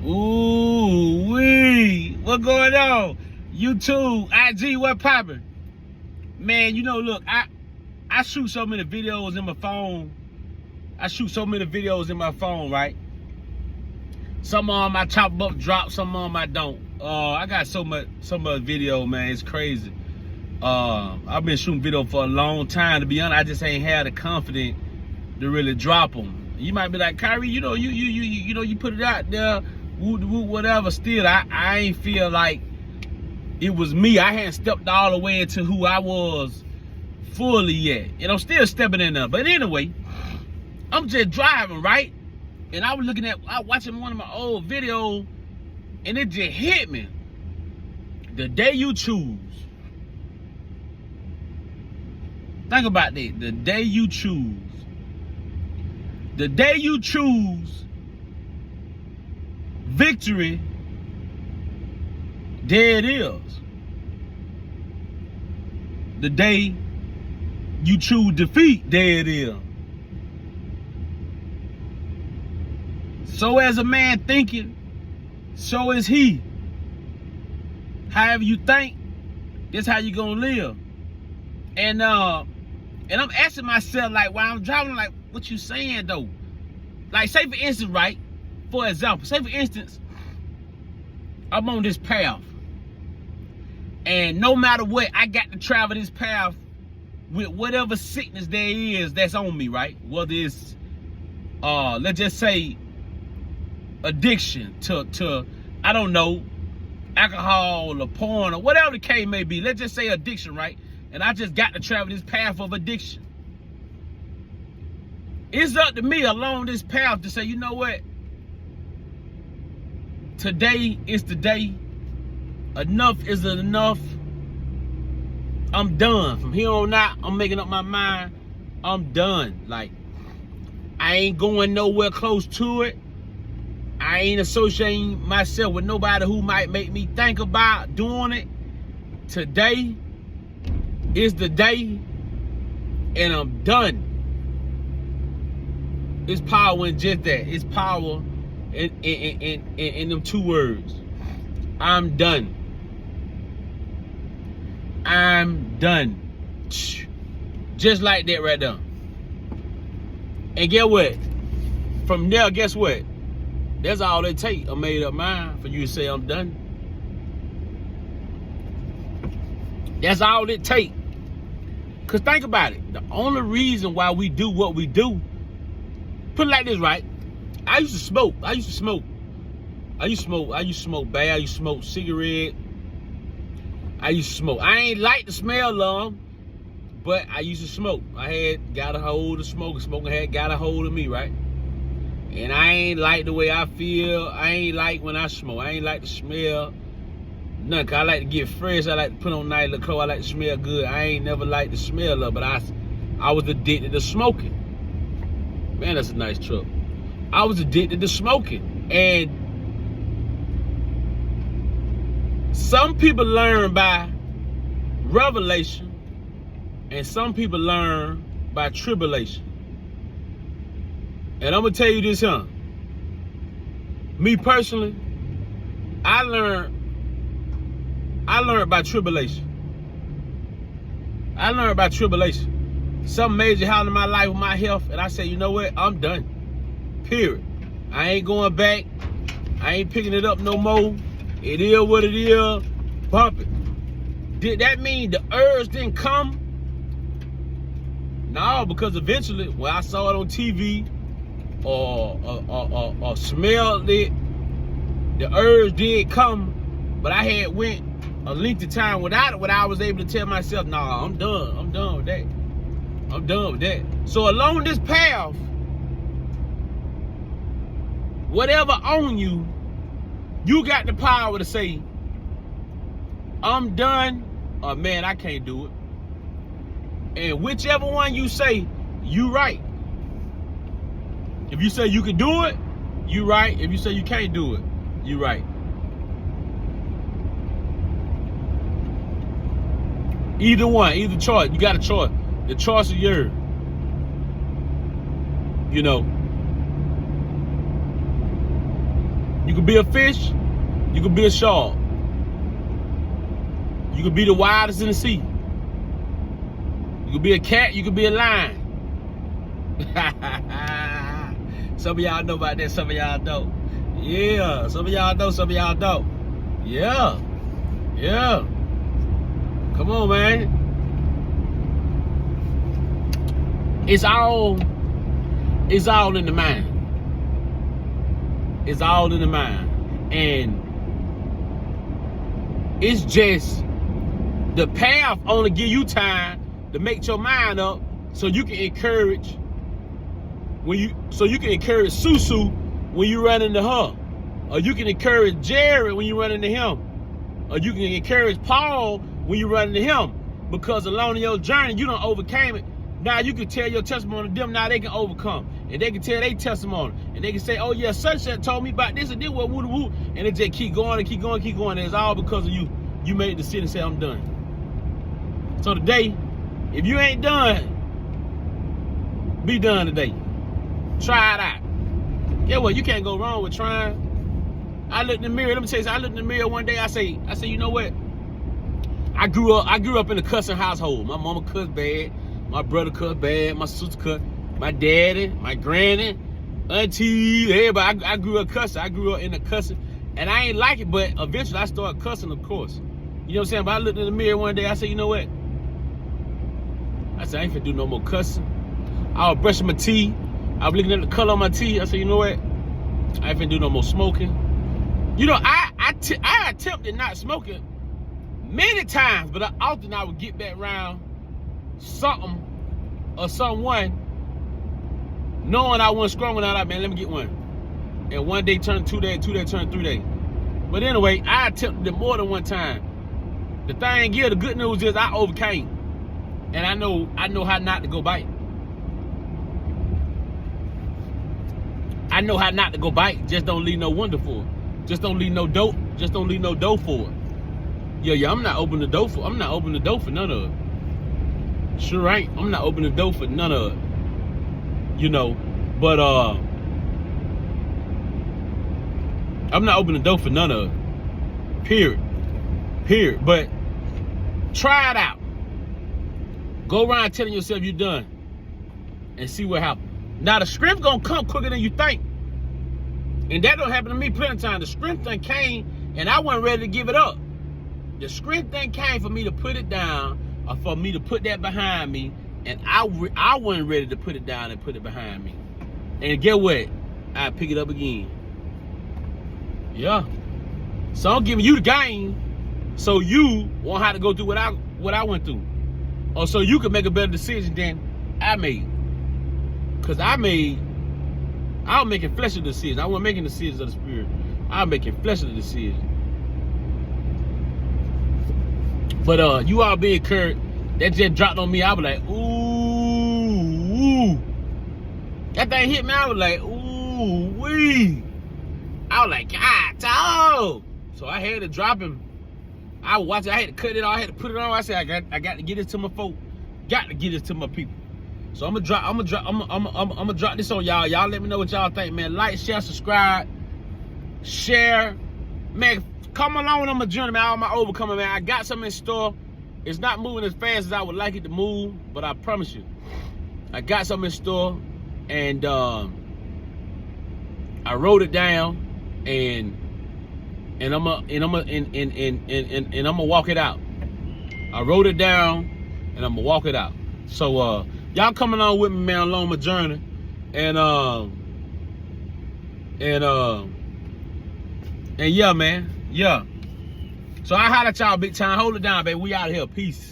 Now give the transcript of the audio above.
Ooh, wee. What going on? YouTube, IG, what poppin'? Man, you know, look, I shoot so many videos in my phone. Right? Some of them I chop up, drop, some of them I don't. I got so much video, man, it's crazy. I've been shooting video for a long time. To be honest, I just ain't had the confidence to really drop them. You might be like, Kyrie, you know, you put it out there, whatever. Still, I ain't feel like it was me. I hadn't stepped all the way into who I was fully yet. And I'm still stepping in there. But anyway, I'm just driving, right? And I was watching one of my old videos, and it just hit me. The day you choose. Think about that. The day you choose. The day you choose victory, there it is. The day you choose defeat, there it is. So as a man thinking, so is he. However you think, that's how you gonna live. And I'm asking myself, like, while I'm driving, like, what you saying though? Like, say for instance, right? For example, say for instance, I'm on this path. And no matter what, I got to travel this path with whatever sickness there is that's on me, right? Whether it's, let's just say, addiction to I don't know, alcohol or porn or whatever the case may be. Let's just say addiction, right? And I just got to travel this path of addiction. It's up to me along this path to say, you know what? Today is the day. Enough is enough. I'm done. From here on out, I'm making up my mind. I'm done. Like, I ain't going nowhere close to it. I ain't associating myself with nobody who might make me think about doing it. Today is the day, and I'm done. It's power in just that. It's power in them two words. I'm done. I'm done. Just like that right there. And get what? From there, guess what? That's all it takes, a made up mind, for you to say I'm done. That's all it takes. Because think about it. The only reason why we do what we do, put it like this, right? I used to smoke bad. I used to smoke cigarette. I used to smoke. I ain't like the smell of them, but I used to smoke. I had got a hold of smoking. Smoking had got a hold of me, right? And I ain't like the way I feel. I ain't like when I smoke. I ain't like the smell. Nothing. 'Cause I like to get fresh. I like to put on nice little clothes. I like to smell good. I ain't never liked the smell of it, but I was addicted to smoking. Man, that's a nice truck. I was addicted to smoking. And some people learn by revelation, and some people learn by tribulation. And I'm gonna tell you this, huh? Me personally, I learned by tribulation. I learned by tribulation. Something major happened in my life with my health, and I said, you know what? I'm done. Period. I ain't going back. I ain't picking it up no more. It is what it is. Bump it. Did that mean the urge didn't come? No, because eventually, when I saw it on TV or smelled it, the urge did come, but I had went a length of time without it, when I was able to tell myself, nah, I'm done. I'm done with that. I'm done with that. So along this path, whatever on you, you got the power to say, I'm done, or man, I can't do it. And whichever one you say, you right. If you say you can do it, you right. If you say you can't do it, you right. Either one, either choice. You got a choice. The choice is yours. You know. You could be a fish. You could be a shark. You could be the wildest in the sea. You could be a cat. You could be a lion. Some of y'all know about that. Some of y'all don't. Yeah. Some of y'all know. Some of y'all don't. Yeah. Yeah. Come on, man. It's all in the mind. It's all in the mind. And it's just the path only give you time to make your mind up so you can encourage Susu when you run into her. Or you can encourage Jared when you run into him. Or you can encourage Paul when you run into him. Because along your journey, you done overcame it. Now you can tell your testimony to them. Now they can overcome. And they can tell their testimony. And they can say, oh yeah, such told me about this and this, woo woo. And it just keep going and keep going and keep going. And it's all because of you. You made the decision and say, I'm done. So today, if you ain't done, be done today. Try it out. Get what? You can't go wrong with trying. I looked in the mirror. Let me tell you something. I looked in the mirror one day. I say, you know what? I grew up in a cussing household. My mama cussed bad. My brother cussed bad. My sister cussed. My daddy, my granny, auntie, everybody. I grew up cussing. I grew up in the cussing. And I ain't like it, but eventually I started cussing, of course. You know what I'm saying? But I looked in the mirror one day. I said, you know what? I said, I ain't finna do no more cussing. I was brushing my teeth. I was looking at the color on my teeth. I said, you know what? I ain't finna do no more smoking. You know, I attempted not smoking many times, but often I would get back around something or someone knowing I wasn't strong enough. Like, man, let me get one. And one day turned 2 days, 2 days turned 3 days. But anyway, I attempted it more than one time. The thing is, the good news is I overcame. And I know how not to go bite. I know how not to go bite. Just don't leave no wonder for it. Just don't leave no dope. Just don't leave no dough for it. Yeah, I'm not opening the door for none of it. Sure ain't. I'm not opening the door for none of it. You know, but I'm not opening the door for none of it. Period. But try it out. Go around telling yourself you're done and see what happens. Now the strength gonna come quicker than you think. And that don't happen to me plenty of times. The strength thing came and I wasn't ready to give it up. The strength thing came for me to put it down or for me to put that behind me, and I wasn't ready to put it down and put it behind me. And get what? I pick it up again. Yeah. So I'm giving you the game so you won't have to go through what I went through. Or so you can make a better decision than I made. Because I was making fleshly decisions. I wasn't making decisions of the spirit. I was making fleshly decisions. But you all being encouraged, that just dropped on me. I was like, ooh. That thing hit me. I was like, ooh, wee. I was like, God, dog. So I had to drop him. I was watching. I had to cut it off. I had to put it on. I said, I got to get this to my folk. Got to get this to my people. So I'm gonna drop this on y'all. Y'all let me know what y'all think, man. Like, share, subscribe, share, man. Come along on my journey, man. All my overcoming, man. I got something in store. It's not moving as fast as I would like it to move, but I promise you, I got something in store, and I wrote it down, and I'm gonna walk it out. I wrote it down, and I'm gonna walk it out. So y'all come along with me, man, along my journey, and yeah, man. Yeah. So I holler at y'all big time. Hold it down, baby. We out of here. Peace.